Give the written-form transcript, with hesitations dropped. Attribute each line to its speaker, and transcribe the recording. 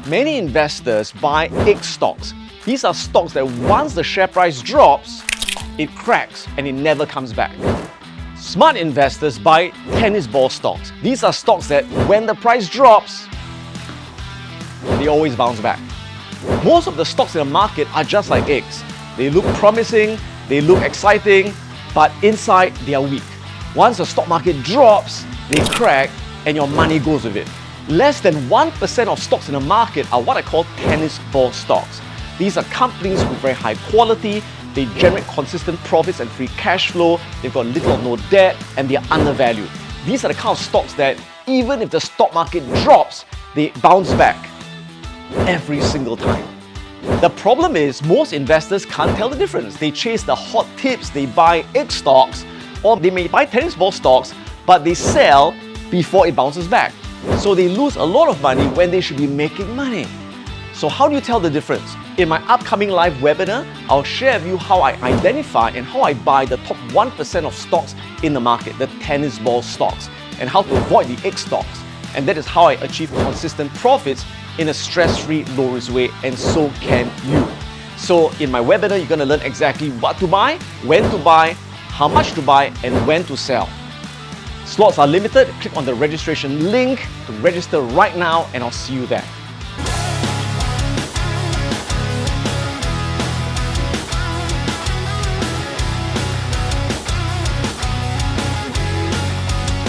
Speaker 1: Many investors buy egg stocks. These are stocks that once the share price drops, it cracks and it never comes back. Smart investors buy tennis ball stocks. These are stocks that when the price drops, they always bounce back. Most of the stocks in the market are just like eggs. They look promising, they look exciting, but inside they are weak. Once the stock market drops, they crack and your money goes with it. Less than 1% of stocks in the market are what I call tennis ball stocks. These are companies with very high quality, they generate consistent profits and free cash flow, they've got little or no debt, and they are undervalued. These are the kind of stocks that even if the stock market drops, they bounce back every single time. The problem is most investors can't tell the difference. They chase the hot tips, they buy egg stocks, or they may buy tennis ball stocks, but they sell before it bounces back. So they lose a lot of money when they should be making money. So how do you tell the difference? In my upcoming live webinar, I'll share with you how I identify and how I buy the top 1% of stocks in the market, the tennis ball stocks, and how to avoid the egg stocks. And that is how I achieve consistent profits in a stress-free, low-risk way, and so can you. So in my webinar, you're going to learn exactly what to buy, when to buy, how much to buy, and when to sell. Slots are limited. Click on the registration link to register right now, and I'll see you there.